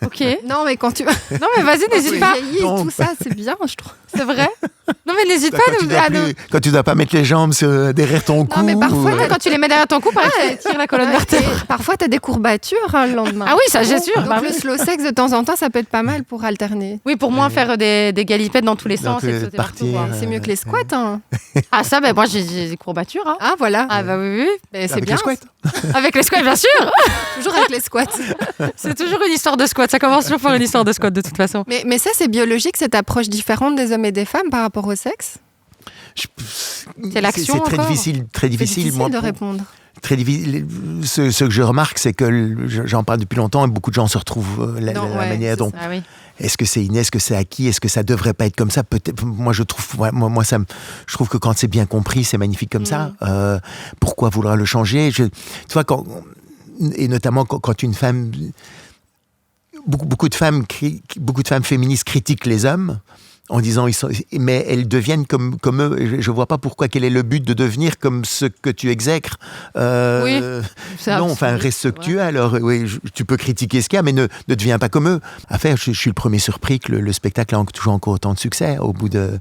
Ok. Non, mais quand tu... Non, mais vas-y, n'hésite pas. Tout ça, c'est bien, je trouve. C'est vrai? Non, mais n'hésite pas. Quand tu dois pas mettre les jambes derrière ton cou. Non, mais parfois, quand tu les mets derrière ton cou, tu tires la colonne vertébrale. Parfois, t'as des courbatures le lendemain. Ah oui, ça, j'ai sûr. Donc, le slow sex, de temps en temps, ça peut être pas mal pour alterner. Oui, pour moins faire des galipettes dans tous les sens et sauter partout. C'est mieux que les squats. Hein. Ah, ça, moi, j'ai des courbatures. Hein. Ah, voilà. Ah, bah oui. Mais c'est bien. Avec les squats, bien sûr. Toujours avec les squats. C'est toujours une histoire de squat. Ça commence toujours par une histoire de squat, de toute façon. Mais ça, c'est biologique, cette approche différente des hommes et des femmes par rapport au sexe? C'est l'action C'est très difficile. C'est difficile de répondre. Très difficile. Ce que je remarque, c'est que j'en parle depuis longtemps et beaucoup de gens se retrouvent la manière dont... Ah, oui. Est-ce que c'est inné, est-ce que c'est acquis, est-ce que ça devrait pas être comme ça? Peut-être. Moi, je trouve que quand c'est bien compris, c'est magnifique comme ça. Pourquoi vouloir le changer? Tu vois, et notamment quand une femme, beaucoup de femmes féministes critiquent les hommes en disant mais elles deviennent comme eux. Je vois pas pourquoi, quel est le but de devenir comme ce que tu exècres. Non, enfin reste ce que tu es. Alors oui, tu peux critiquer ce qu'il y a, mais ne deviens pas comme eux. Je suis le premier surpris que le spectacle a toujours encore autant de succès. Au bout de,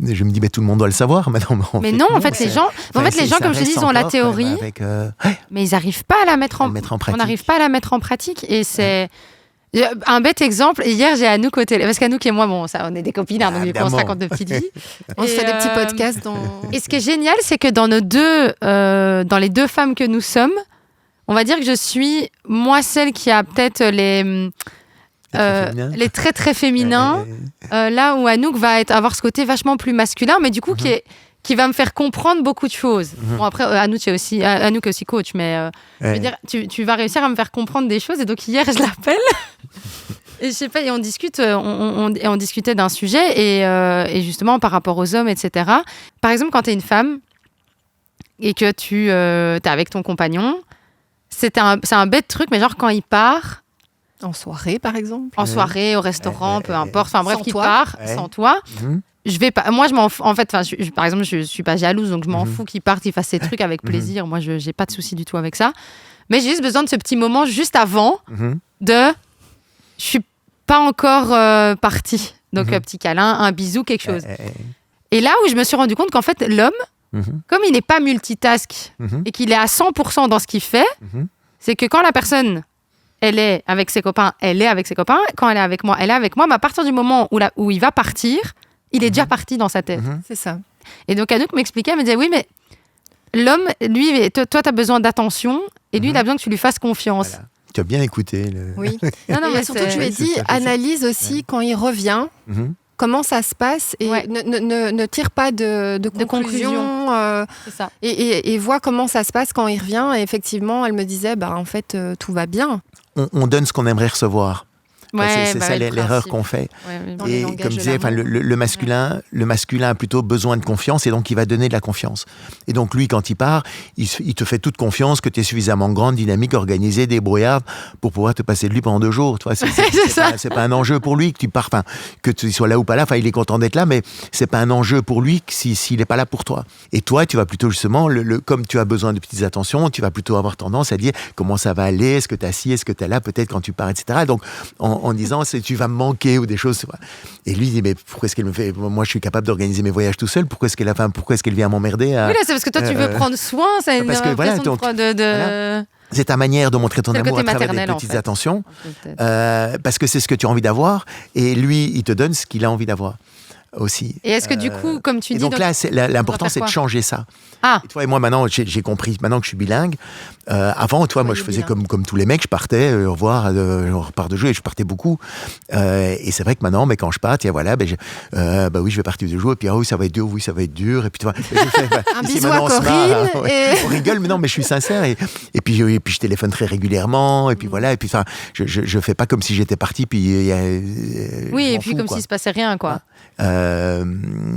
je me dis tout le monde doit le savoir maintenant. Mais non, en fait les gens, comme je te dis, ils ont la théorie, mais ils n'arrivent pas à la mettre en pratique. On n'arrive pas à la mettre en pratique et c'est Un bête exemple, hier j'ai Anouk au télé, parce qu'Anouk et moi, bon, ça, on est des copines, donc du coup, on se raconte de petites vies. On se fait des petits podcasts. Et ce qui est génial, c'est que dans les deux femmes que nous sommes, on va dire que je suis, moi, celle qui a peut-être les traits très féminins, là où Anouk va avoir ce côté vachement plus masculin, mais du coup, qui va me faire comprendre beaucoup de choses. Bon, après, Anouk est aussi coach, mais je veux dire, tu vas réussir à me faire comprendre des choses. Et donc, hier, je l'appelle. Et je sais pas, et on discute, on discutait d'un sujet, et justement, par rapport aux hommes, etc. Par exemple, quand tu es une femme, et que tu es avec ton compagnon, c'est un bête truc, mais genre, quand il part... En soirée, par exemple. En soirée, au restaurant, peu importe. Enfin, bref, qu'il part sans toi... Je vais pas, moi, par exemple, je suis pas jalouse, donc je m'en fous qu'il parte, il fasse ses trucs avec plaisir. Moi, je n'ai pas de souci du tout avec ça. Mais j'ai juste besoin de ce petit moment juste avant je suis pas encore partie. Donc, un petit câlin, un bisou, quelque chose. Et là où je me suis rendu compte qu'en fait, l'homme, comme il n'est pas multitask et qu'il est à 100% dans ce qu'il fait, c'est que quand la personne, elle est avec ses copains, elle est avec ses copains. Quand elle est avec moi, elle est avec moi. Mais à partir du moment où il va partir, il est déjà parti dans sa tête. C'est ça. Et donc, Anouk m'expliquait, elle me disait, oui, mais l'homme, lui, toi, tu as besoin d'attention, et lui, il a besoin que tu lui fasses confiance. Voilà. Tu as bien écouté. Oui. Non, mais surtout, tu lui as dit, analyse aussi quand il revient, comment ça se passe, et ne tire pas de conclusion. C'est ça. Et vois comment ça se passe quand il revient. Et effectivement, elle me disait, en fait, tout va bien. On donne ce qu'on aimerait recevoir. C'est ça l'erreur qu'on fait. Et comme je disais, le masculin a plutôt besoin de confiance, et donc il va donner de la confiance. Et donc lui, quand il part, il te fait toute confiance que tu es suffisamment grande, dynamique, organisée, débrouillarde pour pouvoir te passer de lui pendant 2 jours. Tu vois, c'est pas un enjeu pour lui que tu pars, que tu sois là ou pas là. Il est content d'être là, mais c'est pas un enjeu pour lui s'il n'est pas là pour toi. Et toi, tu vas plutôt justement, comme tu as besoin de petites attentions, tu vas plutôt avoir tendance à dire comment ça va aller, est-ce que tu as ci, est-ce que tu es là, peut-être quand tu pars, etc. Donc en disant tu vas me manquer ou des choses. Et lui il dit mais pourquoi est-ce qu'elle me fait, moi je suis capable d'organiser mes voyages tout seul, pourquoi est-ce qu'elle vient m'emmerder Oui, là c'est parce que toi tu veux prendre soin, c'est une impression de... C'est ta manière de montrer ton amour à travers des petites attentions, parce que c'est ce que tu as envie d'avoir, et lui il te donne ce qu'il a envie d'avoir aussi. Et est-ce que du coup, comme tu dis... Donc là, l'important, c'est de changer ça. Ah. Et toi et moi, maintenant, j'ai compris, maintenant que je suis bilingue, avant, toi, moi, je faisais comme tous les mecs, je partais, au revoir, on repart de jeu, et je partais beaucoup. Et c'est vrai que maintenant, mais quand je pars, voilà, oui, je vais partir de jouer, et puis ça va être dur, oui, ça va être dur, et puis tu vois... un bisou à Corinne. On rigole, mais non, mais je suis sincère, et puis je téléphone très régulièrement, et puis voilà, et puis je fais pas comme si j'étais parti, puis... oui, et puis comme s'il se passait rien, quoi.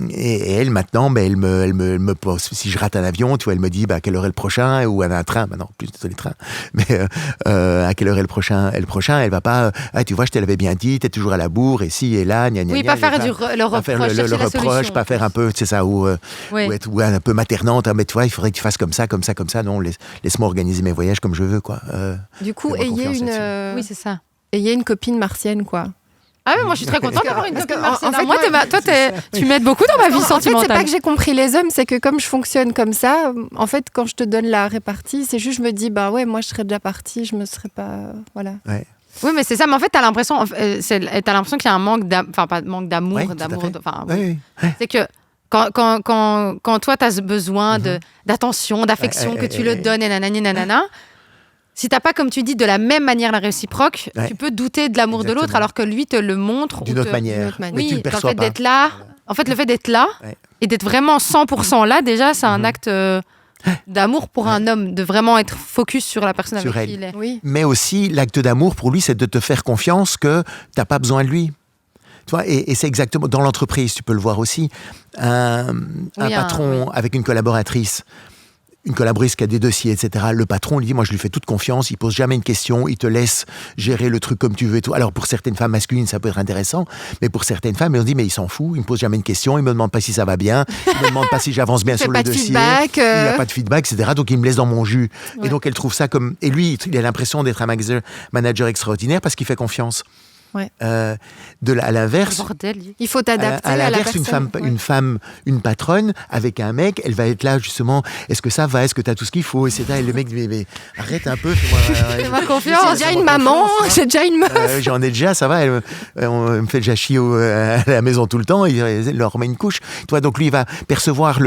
Et elle maintenant, elle me pose, si je rate un avion, tu vois, elle me dit à quelle heure est le prochain, ou un train, maintenant plus les trains, mais à quelle heure est le prochain, elle va pas, tu vois, je te l'avais bien dit, t'es toujours à la bourre, et si, et là, gna gna. Oui, pas faire le reproche, pas faire un peu, c'est ça, ou être un peu maternante, mais tu vois, il faudrait que tu fasses comme ça, non, laisse-moi organiser mes voyages comme je veux, quoi. Du coup, oui, c'est ça. Ayez une copine martienne, quoi. Ah oui, moi je suis très contente d'avoir une copine martienne. En fait, tu m'aides beaucoup dans ma vie sentimentale. En fait, c'est pas que j'ai compris les hommes, c'est que comme je fonctionne comme ça, en fait, quand je te donne la répartie, c'est juste je me dis moi je serais déjà partie, je me serais pas, voilà. Ouais. Oui, mais c'est ça. Mais en fait, t'as l'impression qu'il y a un manque d'amour, Oui. C'est que quand toi t'as besoin d'attention, d'affection, que tu le donnes, et nanana. Si t'as pas, comme tu dis, de la même manière la réciproque, tu peux douter de l'amour de l'autre, alors que lui te le montre. D'une autre manière. Oui, tu le perçois pas. D'être là, en fait, le fait d'être là et d'être vraiment 100% là, déjà, c'est un acte d'amour pour un homme, de vraiment être focus sur la personne avec qui il est. Oui. Mais aussi, l'acte d'amour pour lui, c'est de te faire confiance que t'as pas besoin de lui. Tu vois, et c'est exactement dans l'entreprise, tu peux le voir aussi. Un patron avec une collaboratrice. Une collaboratrice qui a des dossiers, etc. Le patron lui dit, moi je lui fais toute confiance, il pose jamais une question, il te laisse gérer le truc comme tu veux et tout. Alors pour certaines femmes masculines, ça peut être intéressant, mais pour certaines femmes, on dit, mais il s'en fout, il me pose jamais une question, il me demande pas si ça va bien, il me demande pas si j'avance bien sur le dossier, il n'a pas de feedback, etc. Donc il me laisse dans mon jus. Ouais. Et donc elle trouve ça comme... Et lui, il a l'impression d'être un manager extraordinaire parce qu'il fait confiance. Ouais. À l'inverse, il faut t'adapter à la personne. Une patronne avec un mec, elle va être là justement. Est-ce que ça va? Est-ce que tu as tout ce qu'il faut? Et le mec dit mais arrête un peu. Fais-moi confiance. J'ai déjà une maman, j'ai déjà une meuf. J'en ai déjà, ça va. Elle me fait déjà chier à la maison tout le temps. Il leur remet une couche. Toi, donc lui, il va percevoir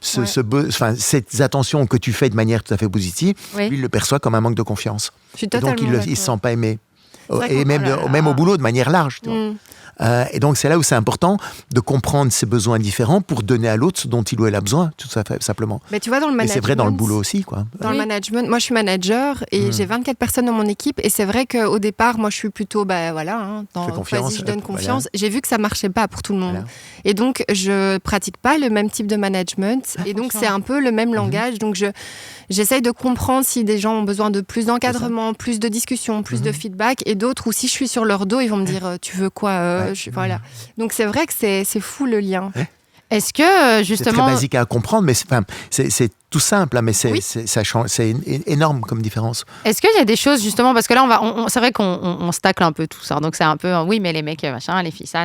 ces attentions que tu fais de manière tout à fait positive. Oui. Lui, il le perçoit comme un manque de confiance. Je suis totalement donc il ne se sent pas aimé. Et même au boulot, de manière large. Tu vois. Et donc, c'est là où c'est important de comprendre ses besoins différents pour donner à l'autre ce dont il ou elle a besoin, tout ça, simplement. Mais tu vois, dans le management... Et c'est vrai dans le boulot aussi, quoi. Dans le management, moi, je suis manager et j'ai 24 personnes dans mon équipe. Et c'est vrai qu'au départ, moi, je suis plutôt, vas-y, je donne confiance. Voilà. J'ai vu que ça ne marchait pas pour tout le monde. Voilà. Et donc, je ne pratique pas le même type de management. Et donc, c'est un peu le même langage. Donc, j'essaye de comprendre si des gens ont besoin de plus d'encadrement, plus de discussion, plus de feedback. Et d'autres, où si je suis sur leur dos, ils vont me dire, tu veux quoi voilà. Donc c'est vrai que c'est fou le lien. Est-ce que justement... C'est très basique à comprendre, mais c'est tout simple, mais c'est énorme comme différence. Est-ce qu'il y a des choses justement, parce que là c'est vrai qu'on se tacle un peu tout ça, donc c'est un peu oui mais les mecs machin, les filles ça.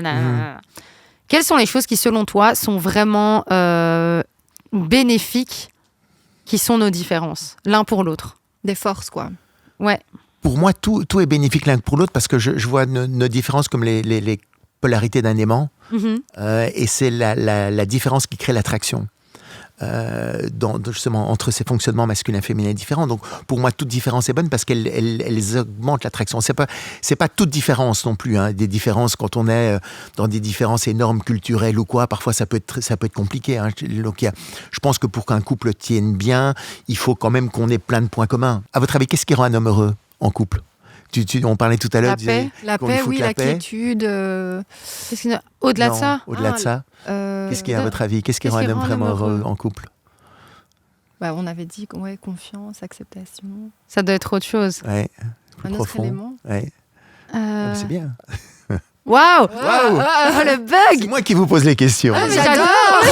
Quelles sont les choses qui selon toi sont vraiment bénéfiques, qui sont nos différences l'un pour l'autre? Des forces quoi. Ouais. Pour moi, tout est bénéfique l'un pour l'autre parce que je vois nos différences comme les polarités d'un aimant. Et c'est la différence qui crée l'attraction. Justement, entre ces fonctionnements masculins et féminins différents. Donc, pour moi, toute différence est bonne parce qu'elles augmentent l'attraction. C'est pas toute différence non plus. Hein. Des différences, quand on est dans des différences énormes culturelles ou quoi, parfois ça peut être compliqué. Hein. Donc, je pense que pour qu'un couple tienne bien, il faut quand même qu'on ait plein de points communs. À votre avis, qu'est-ce qui rend un homme heureux en couple? On parlait tout à l'heure. La paix, oui, la quiétude. Au-delà de ça. Au-delà de ça. Qu'est-ce qui, à votre avis, qu'est-ce qui rend un homme vraiment heureux en couple? On avait dit confiance, acceptation. Ça doit être autre chose. Ouais, un autre élément. Ouais. C'est bien. Waouh! Le bug! C'est moi qui vous pose les questions. J'adore.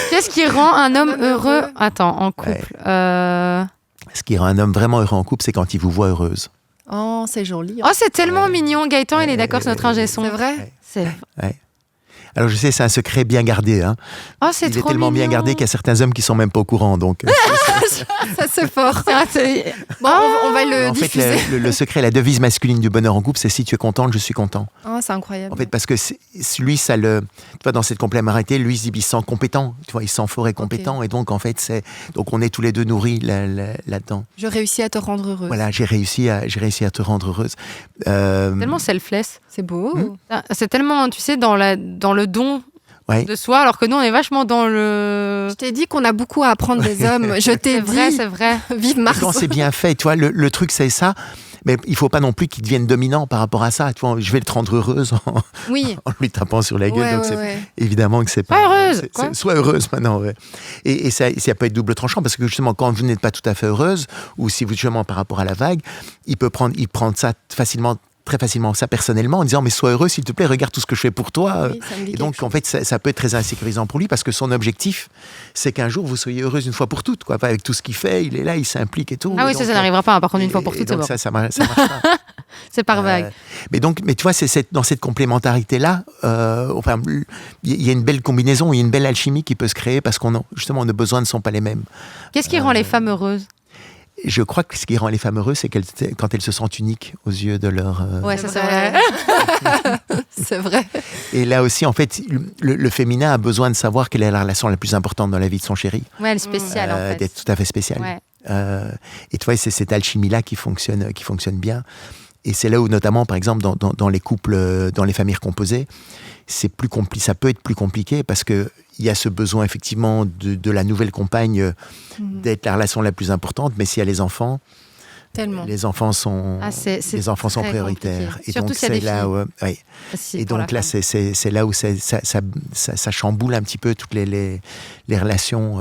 Qu'est-ce qui rend un homme heureux? Attends, en couple. Ce qui rend un homme vraiment heureux en couple, c'est quand il vous voit heureuse. Oh, c'est joli. Oh, c'est tellement mignon. Gaëtan, il est d'accord sur notre ingé son. C'est vrai? C'est vrai. Ouais. Alors, je sais, c'est un secret bien gardé. Hein. Oh, c'est il trop est tellement mignon. bien gardé qu'il y a certains hommes qui ne sont même pas au courant. Donc, ça, c'est fort. Bon, on va le diffuser. En fait, le secret, la devise masculine du bonheur en couple, c'est si tu es contente, je suis content. Oh, c'est incroyable. En fait, parce que lui, tu vois, dans cette complémentarité, lui, il se sent compétent. Tu vois, il se sent fort et compétent. Okay. Et donc, en fait, donc on est tous les deux nourris là-dedans. Je réussis à te rendre heureuse. Voilà, j'ai réussi à te rendre heureuse. Tellement selfless. C'est beau. C'est tellement, tu sais, dans le don. Ouais. De soi, alors que nous, on est vachement dans le... Je t'ai dit qu'on a beaucoup à apprendre des hommes. Je t'ai dit. C'est vrai. Vive Mars. Quand c'est bien fait, tu vois, le truc, c'est ça. Mais il ne faut pas non plus qu'il devienne dominant par rapport à ça. Tu vois, je vais le rendre heureuse en lui tapant sur la gueule. Donc évidemment que c'est pas... heureuse. Sois heureuse maintenant. Ouais. Et ça peut être double tranchant parce que justement, quand vous n'êtes pas tout à fait heureuse, ou si vous justement par rapport à la vague, il prend ça très facilement ça personnellement en disant mais sois heureux s'il te plaît, regarde tout ce que je fais pour toi. Oui, et donc en fait ça peut être très insécurisant pour lui parce que son objectif c'est qu'un jour vous soyez heureuse une fois pour toutes quoi. Avec tout ce qu'il fait, il est là, il s'implique et tout. Ah oui, ça n'arrivera pas, par contre une fois pour toutes c'est bon. Ça marche pas. C'est par vague. Mais tu vois, c'est dans cette complémentarité là il y a une belle combinaison, il y a une belle alchimie qui peut se créer parce qu'on justement nos besoins ne sont pas les mêmes. Qu'est-ce qui rend les femmes heureuses? Je crois que ce qui rend les femmes heureuses, c'est quand elles se sentent uniques aux yeux de leur... Ouais, ça c'est vrai. C'est vrai. Et là aussi, en fait, le féminin a besoin de savoir quelle est la relation la plus importante dans la vie de son chéri. Ouais, elle est spéciale, en fait. D'être tout à fait spéciale. Ouais. Et tu vois, c'est cette alchimie-là qui fonctionne bien. Et c'est là où, notamment, par exemple, dans les couples, dans les familles recomposées, ça peut être plus compliqué parce qu'il y a ce besoin, effectivement, de la nouvelle compagne d'être la relation la plus importante. Mais s'il y a les enfants, les enfants sont prioritaires. Et surtout donc, c'est là où, et donc là, c'est là où ça chamboule un petit peu toutes les relations.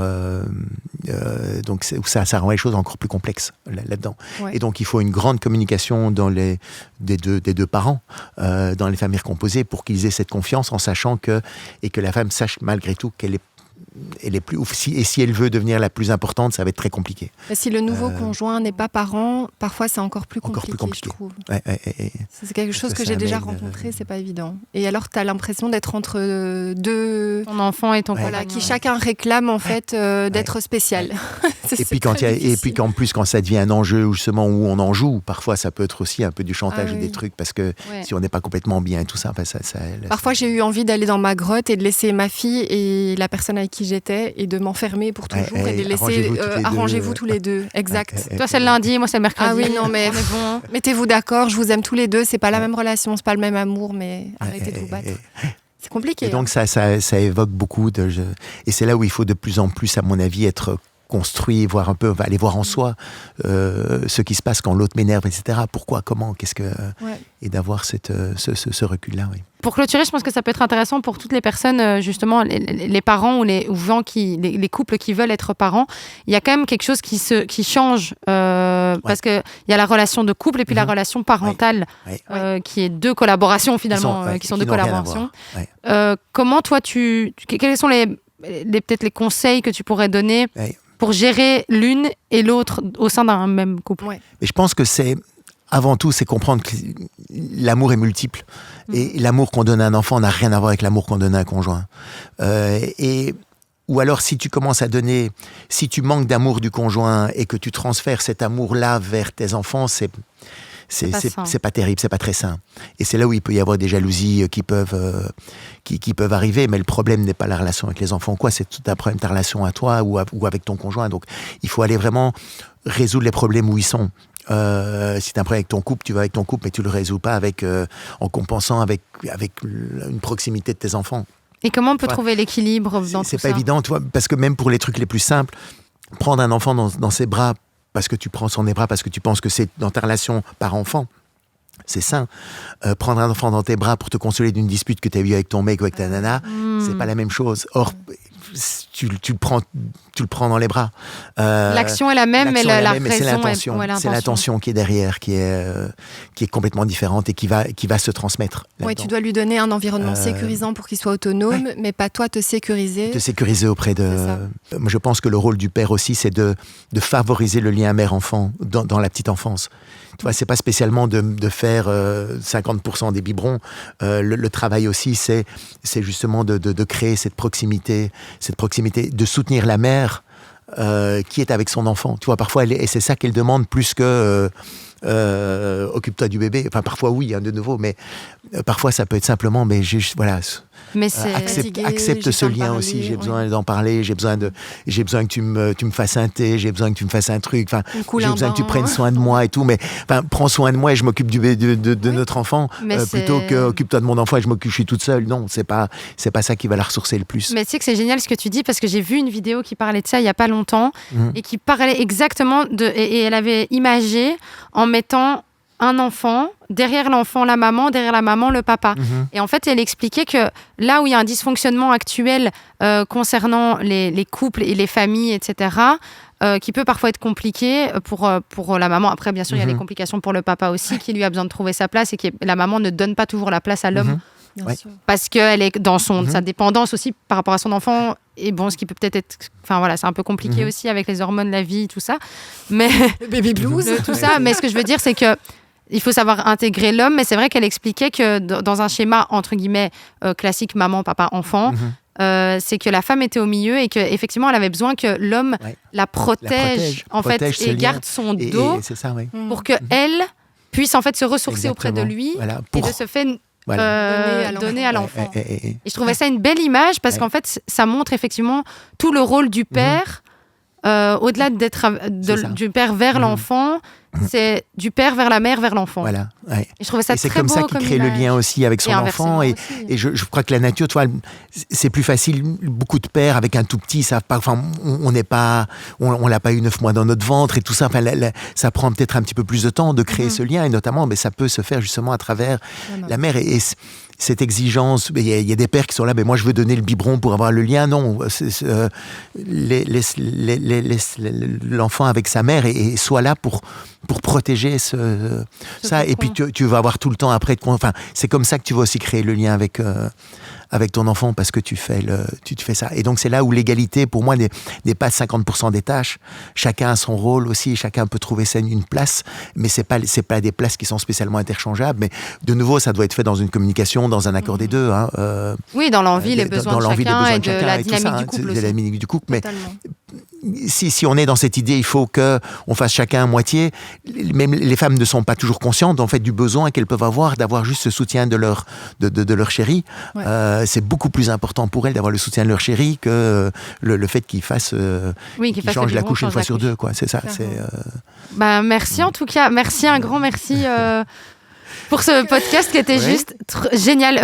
Donc, où ça rend les choses encore plus complexes là-dedans. Ouais. Et donc, il faut une grande communication des deux parents dans les familles recomposées pour qu'ils aient cette confiance en sachant que la femme sache malgré tout qu'elle est si elle veut devenir la plus importante, ça va être très compliqué. Et si le nouveau conjoint n'est pas parent, parfois c'est encore plus compliqué. Je trouve. C'est quelque chose que j'ai déjà rencontré, c'est pas évident. Et alors tu as l'impression d'être entre deux... Ton enfant et ton voilà, qui chacun réclame en fait d'être spécial. Et puis qu'en plus, quand ça devient un enjeu justement où on en joue, parfois ça peut être aussi un peu du chantage et des trucs, parce que si on n'est pas complètement bien et tout ça, parfois j'ai eu envie d'aller dans ma grotte et de laisser ma fille et la personne avec qui j'étais et de m'enfermer pour toujours et de les laisser arrangez-vous tous les deux. Exact. Toi c'est le lundi, moi c'est le mercredi. Ah oui, non mais bon, mettez-vous d'accord, je vous aime tous les deux, c'est pas la même relation, c'est pas le même amour, mais arrêtez de vous battre. C'est compliqué. Et donc ça évoque beaucoup et c'est là où il faut de plus en plus, à mon avis, être construit, voir un peu, aller voir en soi ce qui se passe quand l'autre m'énerve, etc. Pourquoi, comment, qu'est-ce que... Et d'avoir ce recul-là, oui. Pour clôturer, je pense que ça peut être intéressant pour toutes les personnes, justement, les parents ou les couples qui veulent être parents. Il y a quand même quelque chose qui change parce qu'il y a la relation de couple et puis la relation parentale qui est deux collaborations finalement, qui sont deux collaborations. Comment toi, quels sont peut-être les conseils que tu pourrais donner pour gérer l'une et l'autre au sein d'un même couple? Et je pense que avant tout, c'est comprendre que l'amour est multiple. Et l'amour qu'on donne à un enfant n'a rien à voir avec l'amour qu'on donne à un conjoint. Ou alors, si tu commences à donner... Si tu manques d'amour du conjoint et que tu transfères cet amour-là vers tes enfants, c'est pas terrible, c'est pas très sain. Et c'est là où il peut y avoir des jalousies qui peuvent arriver, mais le problème n'est pas la relation avec les enfants, c'est tout un problème de ta relation à toi ou avec ton conjoint. Donc, il faut aller vraiment résoudre les problèmes où ils sont. Si tu as un problème avec ton couple, tu vas avec ton couple, mais tu le résous pas en compensant avec une proximité de tes enfants. Et comment on peut trouver l'équilibre dans tout ça? C'est pas évident, parce que même pour les trucs les plus simples, prendre un enfant dans ses bras, parce que tu prends son bras, parce que tu penses que c'est dans ta relation par enfant, c'est sain. Prendre un enfant dans tes bras pour te consoler d'une dispute que tu as eue avec ton mec ou avec ta nana, c'est pas la même chose. Or, tu le prends dans les bras. L'action est la même, mais la raison c'est l'intention qui est derrière, qui est complètement différente et qui va se transmettre. Oui, tu dois lui donner un environnement sécurisant pour qu'il soit autonome, mais pas toi te sécuriser. Te sécuriser auprès de... Moi, je pense que le rôle du père aussi, c'est de favoriser le lien mère-enfant dans la petite enfance. Tu vois, c'est pas spécialement de faire 50% des biberons. Le travail aussi, c'est justement de créer cette proximité, de soutenir la mère qui est avec son enfant. Tu vois, parfois, et c'est ça qu'elle demande plus que occupe-toi du bébé. Enfin, parfois oui, de nouveau, mais parfois ça peut être simplement, mais voilà. Mais accepte ce lien aussi. J'ai besoin d'en parler. J'ai besoin que tu me fasses un thé. J'ai besoin que tu me fasses un truc. Enfin, j'ai besoin que tu prennes soin de moi et tout. Mais prends soin de moi et je m'occupe de notre enfant plutôt que occupe-toi de mon enfant et je suis toute seule. Non, c'est pas ça qui va la ressourcer le plus. Mais tu sais que c'est génial ce que tu dis parce que j'ai vu une vidéo qui parlait de ça il y a pas longtemps et qui parlait exactement et elle avait imagé en mettant un enfant, derrière l'enfant la maman, derrière la maman le papa. Et en fait, elle expliquait que là où il y a un dysfonctionnement actuel concernant les couples et les familles, etc., qui peut parfois être compliqué pour la maman. Après, bien sûr, il y a les complications pour le papa aussi, qui lui a besoin de trouver sa place et que la maman ne donne pas toujours la place à l'homme. Parce qu'elle est dans sa dépendance aussi par rapport à son enfant. Et bon, ce qui peut peut-être être... Enfin voilà, c'est un peu compliqué aussi avec les hormones, la vie, tout ça. Mais... Le baby blues. Tout ça. Mais ce que je veux dire, c'est que il faut savoir intégrer l'homme. Mais c'est vrai qu'elle expliquait que dans un schéma, entre guillemets, classique maman, papa, enfant, c'est que la femme était au milieu et qu'effectivement, elle avait besoin que l'homme la protège en fait, et garde son dos pour qu'elle puisse en fait se ressourcer auprès de lui et de se faire... donner à l'enfant. Et je trouvais ça une belle image parce qu'en fait, ça montre effectivement tout le rôle du père, au-delà d'être du père vers l'enfant, c'est du père vers la mère vers l'enfant. Voilà. Et je trouvais ça très beau. C'est comme ça qu'il crée le lien aussi avec son enfant. Et je crois que la nature, tu vois, c'est plus facile. Beaucoup de pères avec un tout petit savent pas. Enfin, on l'a pas eu 9 mois dans notre ventre et tout ça. Enfin, ça prend peut-être un petit peu plus de temps de créer ce lien et notamment, mais ça peut se faire justement à travers la mère et cette exigence, il y a des pères qui sont là, mais moi je veux donner le biberon pour avoir le lien. Non, l'enfant avec sa mère et soit là pour protéger ça. Et puis tu vas avoir tout le temps après. Enfin, c'est comme ça que tu vas aussi créer le lien avec avec ton enfant parce que tu fais ça. Et donc c'est là où l'égalité pour moi n'est pas 50% des tâches. Chacun a son rôle aussi, chacun peut trouver une place, mais c'est pas des places qui sont spécialement interchangeables. Mais de nouveau, ça doit être fait dans une communication, dans un accord des deux. Oui, dans l'envie, les besoins de chacun et de la dynamique du couple. De la dynamique du couple, mais si on est dans cette idée, il faut qu'on fasse chacun à moitié. Même les femmes ne sont pas toujours conscientes en fait du besoin qu'elles peuvent avoir d'avoir juste ce soutien de leur chéri. Ouais. C'est beaucoup plus important pour elles d'avoir le soutien de leur chéri que le fait qu'ils changent la couche une fois sur deux, quoi. C'est ça. Merci en tout cas, un grand merci. Pour ce podcast qui était juste génial.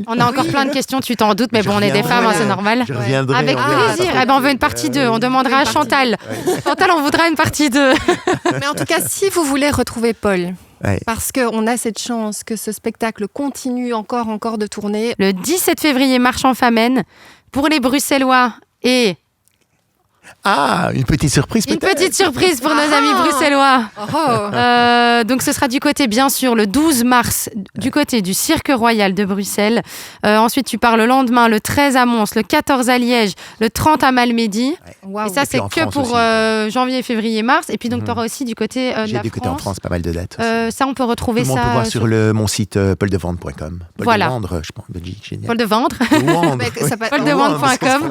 On a encore plein de questions, tu t'en doutes, mais on est des femmes, c'est normal. Je reviendrai. Avec plaisir. On veut une partie 2. On demandera à Chantal. Chantal, on voudra une partie 2. Mais en tout cas, si vous voulez retrouver Paul, parce qu'on a cette chance que ce spectacle continue encore de tourner. Le 17 février, Marche en Famenne, pour les Bruxellois et... une petite surprise peut-être. Une petite surprise pour nos amis bruxellois. Donc ce sera du côté, bien sûr, le 12 mars, du côté du Cirque Royal de Bruxelles. Ensuite, tu pars le lendemain, le 13 à Mons, le 14 à Liège, le 30 à Malmedy. Wow. Et ça, c'est que pour janvier, février, mars. Et puis donc, tu auras aussi du côté de la France. J'ai du côté en France, pas mal de dates. Ça, on peut retrouver ça. On peut voir sur mon site pauldevendre.com. Paul de Vendre, je pense, Belgique, génial. Paul de Vendre. pauldevendre.com.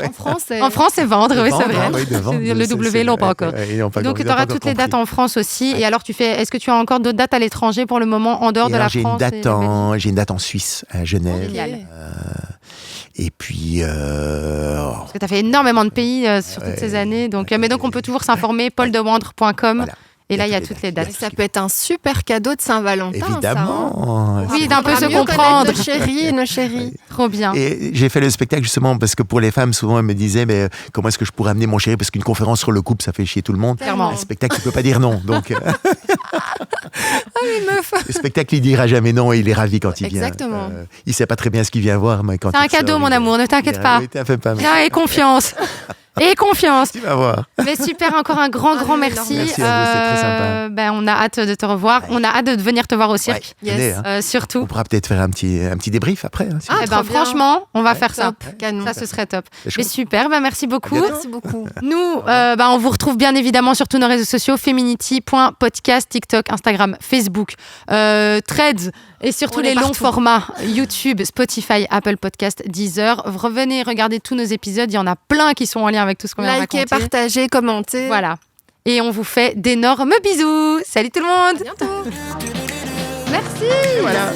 En France, c'est vendre, oui, c'est vrai. Le W, ils l'ont pas encore. Donc, tu auras toutes les dates en France aussi. Et alors, est-ce que tu as encore d'autres dates à l'étranger pour le moment, en dehors de la France? J'ai une date en Suisse, à Genève. Et puis... Parce que tu as fait énormément de pays sur toutes ces années. Mais donc, on peut toujours s'informer, pauldevendre.com. Voilà. Et là, il y a toutes les dates. Ça peut être un super cadeau de Saint-Valentin. Évidemment. Oui, d'un peu se comprendre. Nos chéris, nos chéris. Trop bien. Et j'ai fait le spectacle justement parce que pour les femmes, souvent, elles me disaient mais comment est-ce que je pourrais amener mon chéri? Parce qu'une conférence sur le couple, ça fait chier tout le monde. Clairement. Un spectacle, tu peux pas dire non. Donc, les meufs. Le spectacle, il dira jamais non et il est ravi quand il vient. Exactement. Il sait pas très bien ce qu'il vient voir, mais quand c'est un cadeau, mon amour, ne t'inquiète pas. Viens et confiance. Et confiance. Tu vas voir. Mais super, encore un grand merci. Merci à vous, c'est très sympa. On a hâte de te revoir. On a hâte de venir te voir au cirque. Surtout. On pourra peut-être faire un petit débrief après. Franchement, on va faire ça. Ça, ce serait top. Mais super, merci beaucoup. Merci beaucoup. Nous, on vous retrouve bien évidemment sur tous nos réseaux sociaux, feminity.podcast, TikTok, Instagram, Facebook, Threads et surtout les longs formats, YouTube, Spotify, Apple Podcast, Deezer. Revenez regarder tous nos épisodes. Il y en a plein qui sont en lien avec tout ce qu'on vient de raconter. Likez, partagez, commentez. Voilà. Et on vous fait d'énormes bisous. Salut tout le monde. À bientôt. Merci. Voilà.